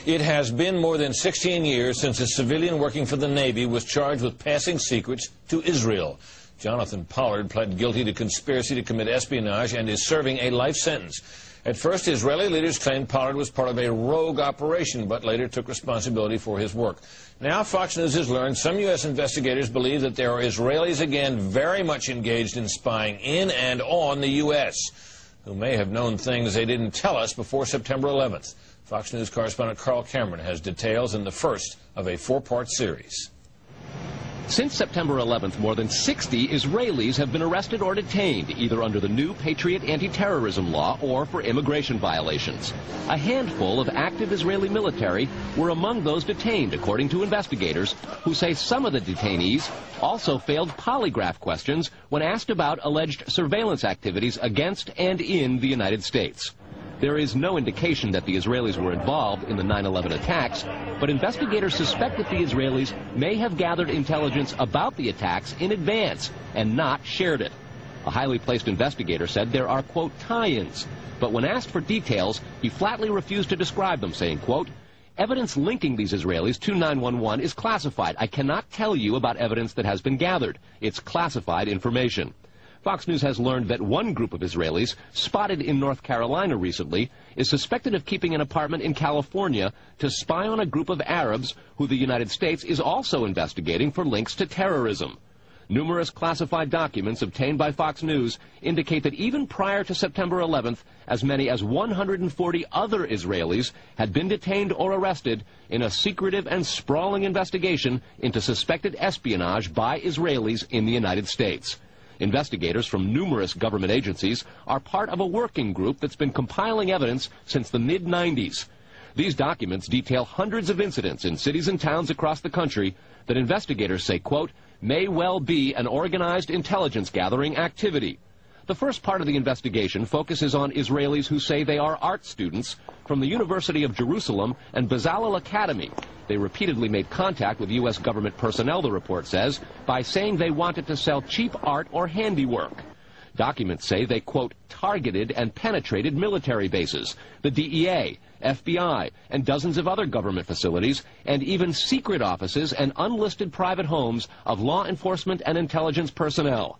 It has been more than 16 years since a civilian working for the Navy was charged with passing secrets to Israel. Jonathan Pollard pled guilty to conspiracy to commit espionage and is serving a life sentence. At first, Israeli leaders claimed Pollard was part of a rogue operation, but later took responsibility for his work. Now, Fox News has learned some U.S. investigators believe that there are Israelis again very much engaged in spying in and on the U.S., who may have known things they didn't tell us before September 11th. Fox News correspondent Carl Cameron has details in the first of a four-part series. Since September 11th, more than 60 Israelis have been arrested or detained, either under the new Patriot anti-terrorism law or for immigration violations. A handful of active Israeli military were among those detained, according to investigators, who say some of the detainees also failed polygraph questions when asked about alleged surveillance activities against and in the United States. There is no indication that the Israelis were involved in the 9/11 attacks, but investigators suspect that the Israelis may have gathered intelligence about the attacks in advance and not shared it. A highly placed investigator said there are, quote, tie-ins, but when asked for details, he flatly refused to describe them, saying, quote, evidence linking these Israelis to 9/11 is classified. I cannot tell you about evidence that has been gathered. It's classified information. Fox News has learned that one group of Israelis, spotted in North Carolina recently, is suspected of keeping an apartment in California to spy on a group of Arabs who the United States is also investigating for links to terrorism. Numerous classified documents obtained by Fox News indicate that even prior to September 11th, as many as 140 other Israelis had been detained or arrested in a secretive and sprawling investigation into suspected espionage by Israelis in the United States. Investigators from numerous government agencies are part of a working group that's been compiling evidence since the mid-90s. These documents detail hundreds of incidents in cities and towns across the country that investigators say, quote, may well be an organized intelligence gathering activity. The first part of the investigation focuses on Israelis who say they are art students from the University of Jerusalem and Bezalel Academy. They repeatedly made contact with U.S. government personnel, the report says, by saying they wanted to sell cheap art or handiwork. Documents say they, quote, targeted and penetrated military bases, the DEA, FBI, and dozens of other government facilities, and even secret offices and unlisted private homes of law enforcement and intelligence personnel.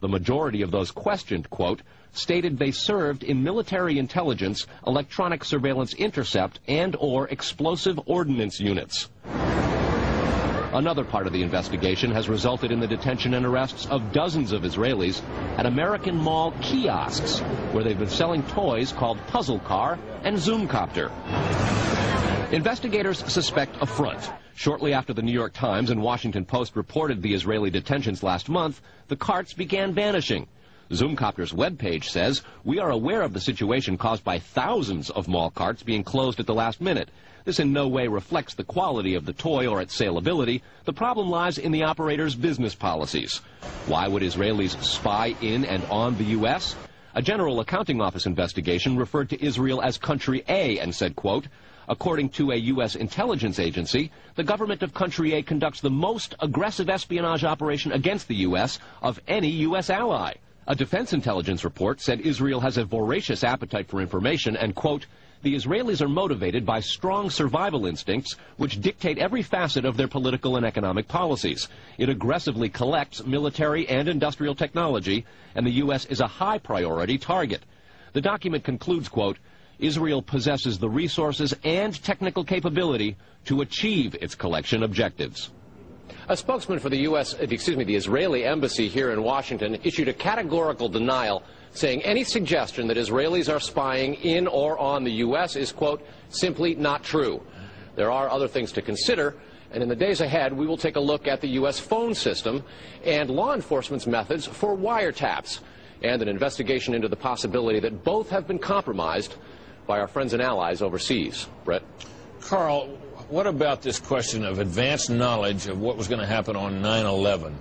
The majority of those questioned, quote, stated they served in military intelligence, electronic surveillance intercept, and or explosive ordnance units. Another part of the investigation has resulted in the detention and arrests of dozens of Israelis at American mall kiosks, where they've been selling toys called Puzzle Car and Zoomcopter. Investigators suspect a front. Shortly after the New York Times and Washington Post reported the Israeli detentions last month, the carts began vanishing. Zoomcopter's webpage says, we are aware of the situation caused by thousands of mall carts being closed at the last minute. This in no way reflects the quality of the toy or its saleability. The problem lies in the operator's business policies. Why would Israelis spy in and on the U.S.? A General Accounting Office investigation referred to Israel as Country A and said, quote, according to a U.S. intelligence agency, the government of Country A conducts the most aggressive espionage operation against the U.S. of any U.S. ally. A defense intelligence report said Israel has a voracious appetite for information and, quote, the Israelis are motivated by strong survival instincts which dictate every facet of their political and economic policies. It aggressively collects military and industrial technology, and the U.S. is a high priority target. The document concludes, quote, Israel possesses the resources and technical capability to achieve its collection objectives. A spokesman for the the Israeli embassy here in Washington issued a categorical denial, saying any suggestion that Israelis are spying in or on the U.S. is, quote, simply not true. There are other things to consider, and in the days ahead, we will take a look at the U.S. phone system and law enforcement's methods for wiretaps, and an investigation into the possibility that both have been compromised by our friends and allies overseas. Brett? Carl, what about this question of advanced knowledge of what was going to happen on 9/11?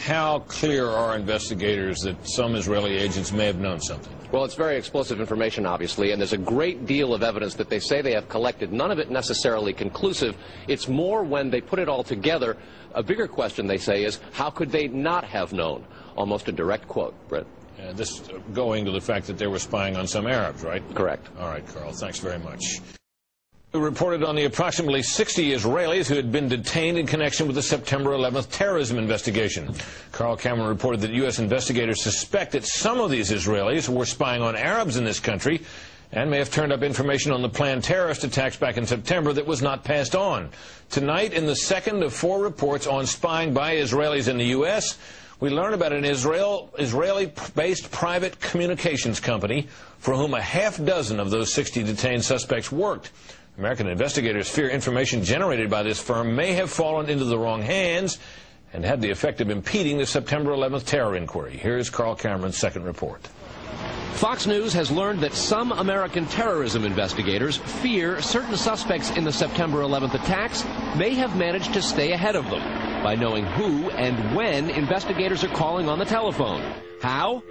How clear are investigators that some Israeli agents may have known something? Well, it's very explosive information, obviously, and there's a great deal of evidence that they say they have collected, none of it necessarily conclusive. It's more when they put it all together. A bigger question, they say, is how could they not have known? Almost a direct quote, Brett. This going to the fact that they were spying on some Arabs, right? Correct. All right, Carl, thanks very much. We reported on the approximately 60 Israelis who had been detained in connection with the September 11th terrorism investigation. Carl Cameron reported that U.S. investigators suspect that some of these Israelis were spying on Arabs in this country and may have turned up information on the planned terrorist attacks back in September that was not passed on. Tonight, in the second of 4 reports on spying by Israelis in the U.S., we learn about an Israeli-based private communications company for whom a half dozen of those 60 detained suspects worked. American investigators fear information generated by this firm may have fallen into the wrong hands and had the effect of impeding the September 11th terror inquiry. Here's Carl Cameron's second report. Fox News has learned that some American terrorism investigators fear certain suspects in the September 11th attacks may have managed to stay ahead of them by knowing who and when investigators are calling on the telephone. How?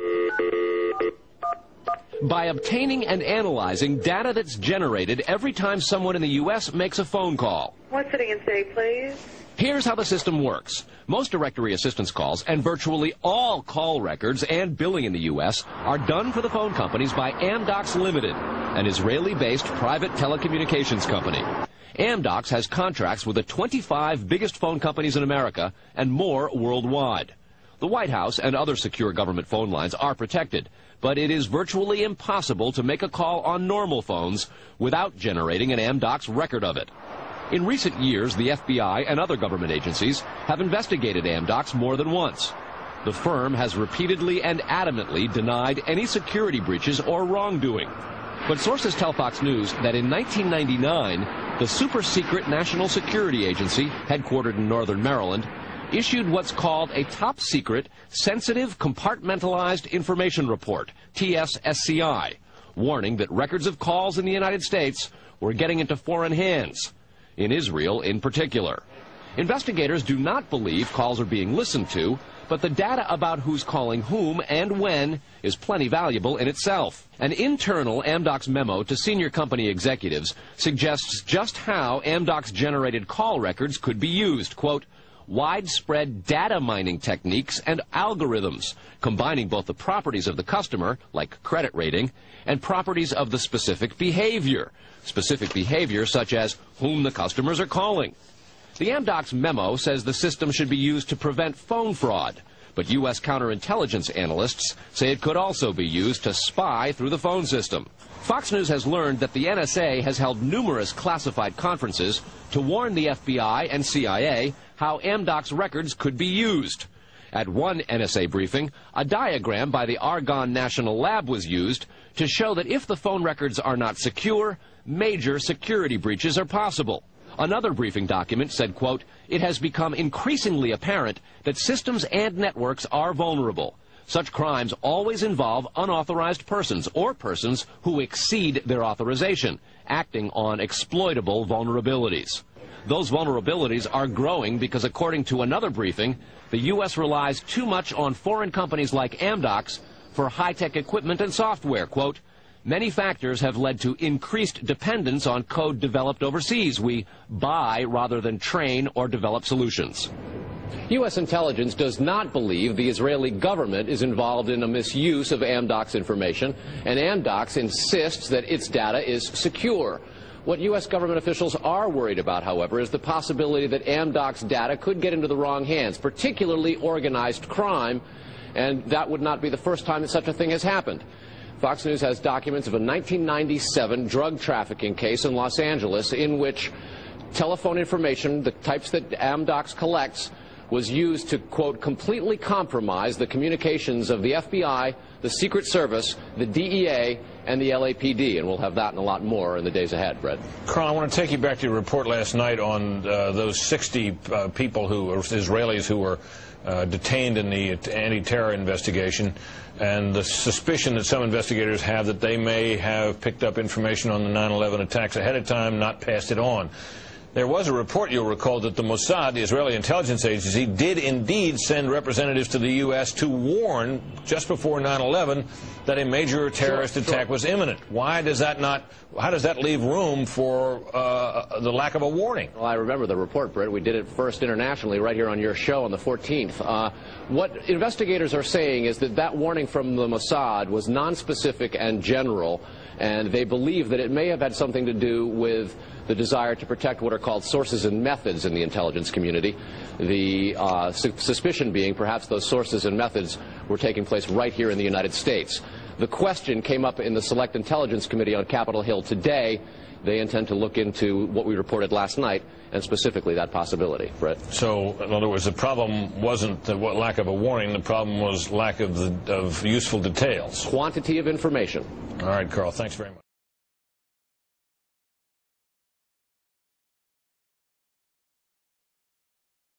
By obtaining and analyzing data that's generated every time someone in the U.S. makes a phone call. What city and state, please? Here's how the system works. Most directory assistance calls and virtually all call records and billing in the U.S. are done for the phone companies by Amdocs Limited, an Israeli-based private telecommunications company. Amdocs has contracts with the 25 biggest phone companies in America and more worldwide. The White House and other secure government phone lines are protected, but it is virtually impossible to make a call on normal phones without generating an Amdocs record of it. In recent years, the FBI and other government agencies have investigated Amdocs more than once. The firm has repeatedly and adamantly denied any security breaches or wrongdoing. But sources tell Fox News that in 1999, the super-secret National Security Agency, headquartered in northern Maryland, issued what's called a top-secret, sensitive, compartmentalized information report, TSSCI, warning that records of calls in the United States were getting into foreign hands, in Israel in particular. Investigators do not believe calls are being listened to, but the data about who's calling whom and when is plenty valuable in itself. An internal Amdocs memo to senior company executives suggests just how Amdocs-generated call records could be used, quote, widespread data mining techniques and algorithms, combining both the properties of the customer, like credit rating, and properties of the specific behavior such as whom the customers are calling. The Amdocs memo says the system should be used to prevent phone fraud, but U.S. counterintelligence analysts say it could also be used to spy through the phone system. Fox News has learned that the NSA has held numerous classified conferences to warn the FBI and CIA how Amdocs records could be used. At one NSA briefing, a diagram by the Argonne National Lab was used to show that if the phone records are not secure, major security breaches are possible. Another briefing document said, quote, it has become increasingly apparent that systems and networks are vulnerable. Such crimes always involve unauthorized persons or persons who exceed their authorization, acting on exploitable vulnerabilities. Those vulnerabilities are growing because, according to another briefing, the U.S. relies too much on foreign companies like Amdocs for high-tech equipment and software. Quote, many factors have led to increased dependence on code developed overseas. We buy rather than train or develop solutions. U.S. intelligence does not believe the Israeli government is involved in a misuse of Amdocs information, and Amdocs insists that its data is secure. What U.S. government officials are worried about, however, is the possibility that Amdocs data could get into the wrong hands, particularly organized crime, and that would not be the first time that such a thing has happened. Fox News has documents of a 1997 drug trafficking case in Los Angeles in which telephone information, the types that Amdocs collects, was used to, quote, completely compromise the communications of the FBI, the Secret Service, the DEA, and the LAPD, and we'll have that and a lot more in the days ahead, Brett. Carl, I want to take you back to your report last night on those 60 people who are Israelis who were detained in the anti-terror investigation, and the suspicion that some investigators have that they may have picked up information on the 9/11 attacks ahead of time, not passed it on. There was a report, you'll recall, that the Mossad, the Israeli intelligence agency, did indeed send representatives to the U.S. to warn, just before 9/11, that a major terrorist attack was imminent. Why does that not, how does that leave room for the lack of a warning? Well, I remember the report, Britt. We did it first internationally right here on your show on the 14th. What investigators are saying is that that warning from the Mossad was nonspecific and general, and they believe that it may have had something to do with the desire to protect what are called sources and methods in the intelligence community. The suspicion being perhaps those sources and methods were taking place right here in the United States. The question came up in the Select Intelligence Committee on Capitol Hill today. They intend to look into what we reported last night, and specifically that possibility. Brett? So, in other words, the problem wasn't the lack of a warning, the problem was lack of useful details. Quantity of information. All right, Carl, thanks very much.